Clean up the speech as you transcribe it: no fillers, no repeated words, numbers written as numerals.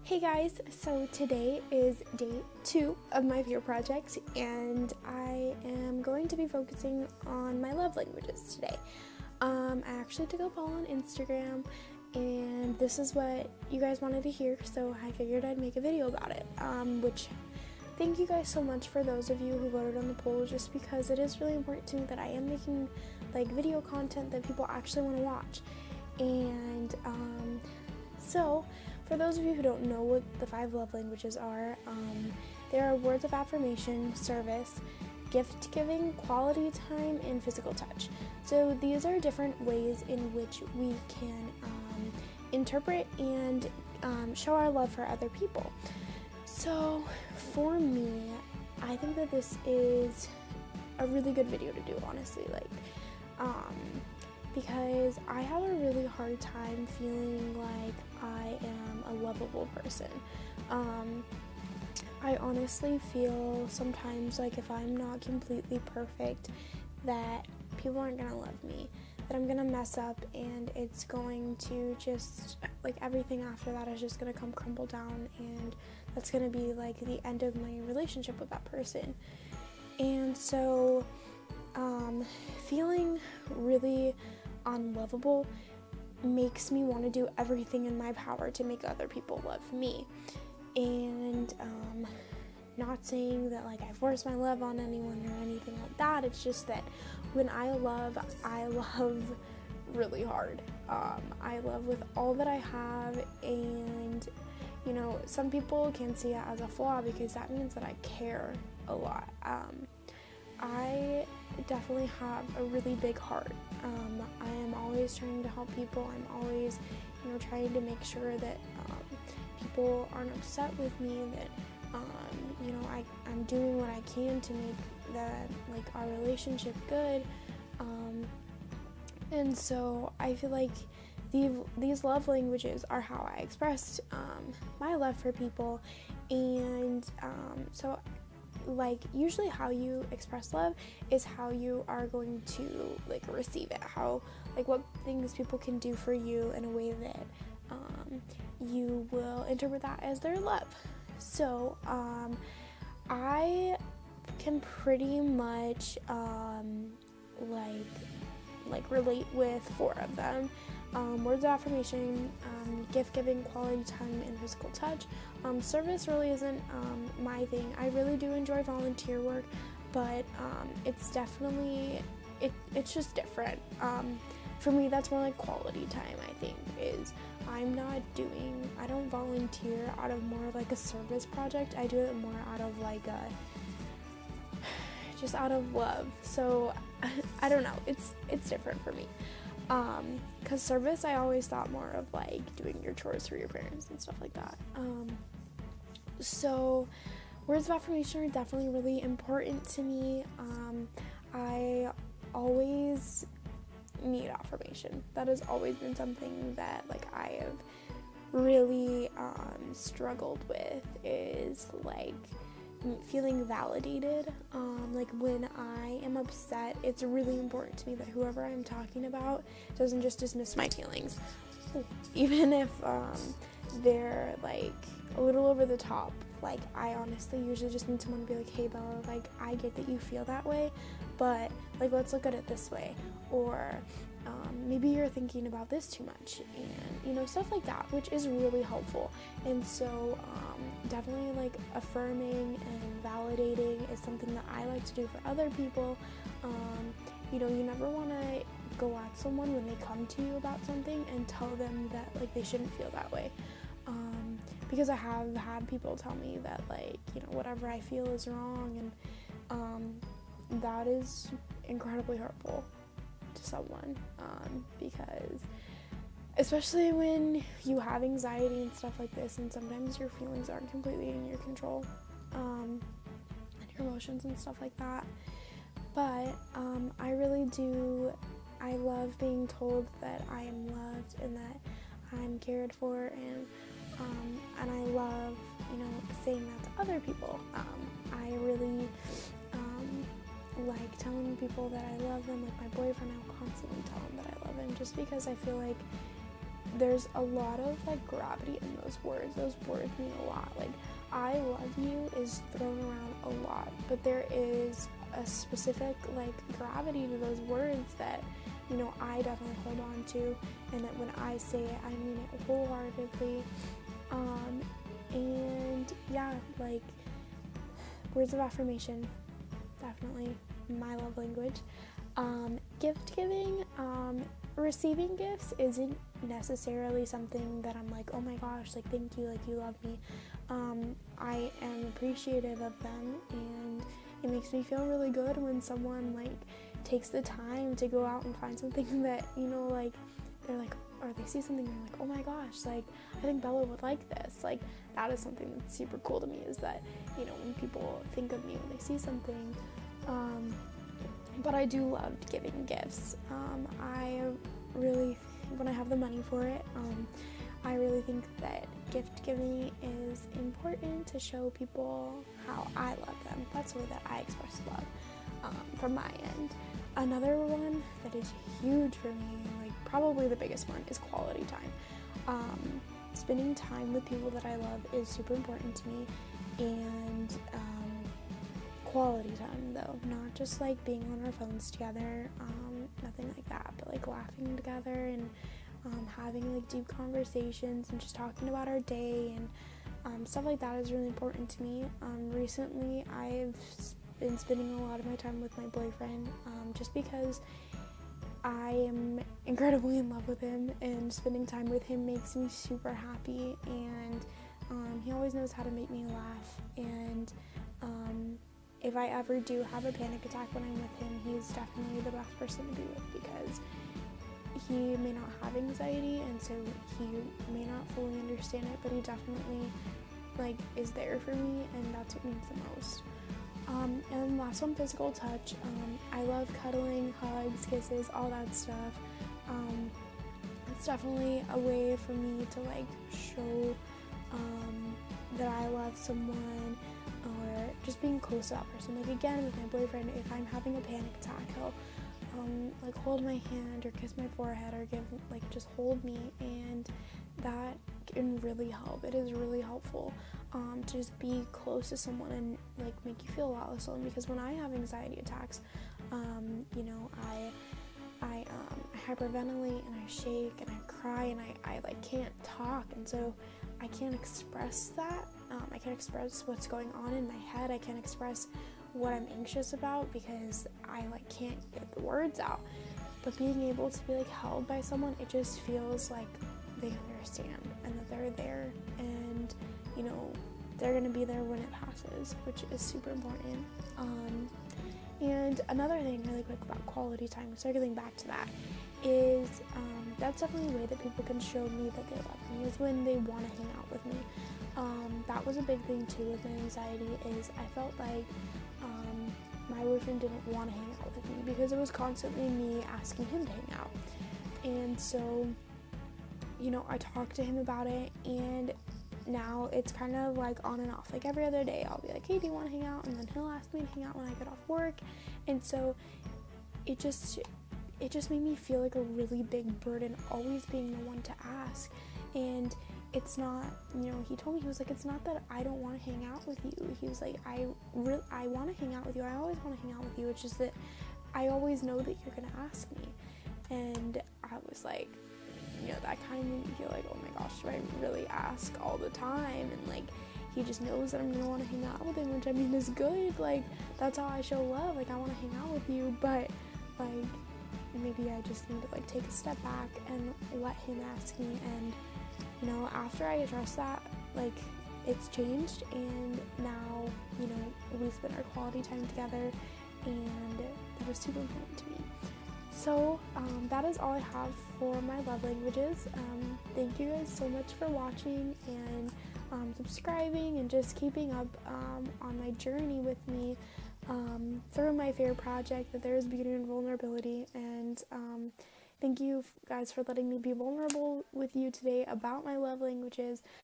Hey guys, so today is day 2 of my fear project, and I am going to be focusing on my love languages today. I actually took a poll on Instagram, and this is what you guys wanted to hear, so I figured I'd make a video about it, which thank you guys so much for those of you who voted on the poll, just because it is really important to me that I am making video content that people actually want to watch. And so for those of you who don't know what the 5 love languages are, there are words of affirmation, service, gift giving, quality time, and physical touch. So these are different ways in which we can interpret and show our love for other people. So for me, I think that this is a really good video to do, honestly, because I have a really hard time feeling like I am a lovable person. I honestly feel sometimes like if I'm not completely perfect, that people aren't gonna love me, that I'm gonna mess up, and it's going to just, everything after that is just gonna come crumble down, and that's gonna be the end of my relationship with that person. And so feeling really unlovable makes me want to do everything in my power to make other people love me. And not saying that I force my love on anyone or anything like that. It's just that when I love really hard. I love with all that I have, and some people can see it as a flaw because that means that I care a lot. I definitely have a really big heart. I am always trying to help people. I'm always, trying to make sure that people aren't upset with me, that I'm doing what I can to make our relationship good. And so I feel like these love languages are how I expressed my love for people. And so usually how you express love is how you are going to receive it, how what things people can do for you in a way that you will interpret that as their love. So I can pretty much relate with 4 of them. Words of affirmation, gift giving, quality time, and physical touch. Service really isn't my thing. I really do enjoy volunteer work, but it's definitely, it's just different. For me, that's more quality time, I think, is I don't volunteer out of more a service project. I do it more out of just out of love. So I don't know, it's different for me. Because service, I always thought more of doing your chores for your parents and stuff like that. So words of affirmation are definitely really important to me. I always need affirmation. That has always been something that I have really struggled with, is feeling validated. When I am upset, it's really important to me that whoever I'm talking about doesn't just dismiss my feelings, even if they're a little over the top. I honestly usually just need someone to be hey Bella, I get that you feel that way, but let's look at it this way, or maybe you're thinking about this too much, and stuff like that, which is really helpful. And so definitely affirming and validating is something that I like to do for other people. You never want to go at someone when they come to you about something and tell them that they shouldn't feel that way, because I have had people tell me that whatever I feel is wrong, and that is incredibly hurtful to someone, because especially when you have anxiety and stuff like this, and sometimes your feelings aren't completely in your control, and your emotions and stuff like that. But I really do, I love being told that I am loved and that I'm cared for, and I love, saying that to other people. I really telling people that I love them. My boyfriend, I'll constantly tell him that I love him, just because I feel there's a lot of like gravity in those words. Those words mean a lot. Like I love you is thrown around a lot, but there is a specific like gravity to those words that, you know, I definitely hold on to, and that when I say it, I mean it wholeheartedly. And yeah, like words of affirmation, definitely my love language. Gift giving, receiving gifts isn't necessarily something that I'm like, oh my gosh, like thank you, like you love me. I am appreciative of them, and it makes me feel really good when someone like takes the time to go out and find something that, you know, like they're like, or they see something and they're like, oh my gosh, like I think Bella would like this. Like that is something that's super cool to me, is that, you know, when people think of me when they see something. But I do love giving gifts. I really, when I have the money for it, I really think that gift giving is important to show people how I love them. That's the way that I express love, from my end. Another one that is huge for me, like probably the biggest one, is quality time. Spending time with people that I love is super important to me, and quality time though, not just like being on our phones together, nothing like that, but like laughing together and having like deep conversations and just talking about our day and stuff like that is really important to me. Recently I've been spending a lot of my time with my boyfriend, just because I am incredibly in love with him, and spending time with him makes me super happy, and he always knows how to make me laugh, and if I ever do have a panic attack when I'm with him, he's definitely the best person to be with, because he may not have anxiety, and so he may not fully understand it, but he definitely like is there for me, and that's what means the most. And then last one, physical touch. I love cuddling, hugs, kisses, all that stuff. It's definitely a way for me to like show that I love someone, or just being close to that person. Like again, with my boyfriend, if I'm having a panic attack, he'll like hold my hand or kiss my forehead or give like just hold me, and that can really help. It is really helpful to just be close to someone and like make you feel a lot less alone, because when I have anxiety attacks, you know, I hyperventilate and I shake and I cry and I like can't talk, and so I can't express that. I can't express what's going on in my head. I can't express what I'm anxious about because I like can't get the words out. But being able to be like held by someone, it just feels like they understand and that they're there, and you know, they're gonna be there when it passes, which is super important. And another thing really quick about quality time, circling back to that, is that's definitely a way that people can show me that they love me, is when they want to hang out with me. That was a big thing too with my anxiety, is I felt like my boyfriend didn't want to hang out with me because it was constantly me asking him to hang out. And so, you know, I talked to him about it, and now it's kind of like on and off. Like every other day I'll be like, hey, do you want to hang out? And then he'll ask me to hang out when I get off work. And so it just made me feel like a really big burden always being the one to ask. And it's not, you know, he told me, he was like, it's not that I don't want to hang out with you. He was like, I want to hang out with you. I always want to hang out with you. It's just that I always know that you're going to ask me. And I was like, you know, that kind of made me feel like, oh my gosh, do I really ask all the time? And like, he just knows that I'm going to want to hang out with him, which I mean is good. Like, that's how I show love. Like, I want to hang out with you, but like, maybe I just need to like take a step back and let him ask me. And you know, after I address that, like, it's changed, and now, you know, we spend our quality time together, and that was super important to me. So that is all I have for my love languages. Thank you guys so much for watching and subscribing and just keeping up on my journey with me through my favorite project, That There Is Beauty in Vulnerability. And thank you guys for letting me be vulnerable with you today about my love languages.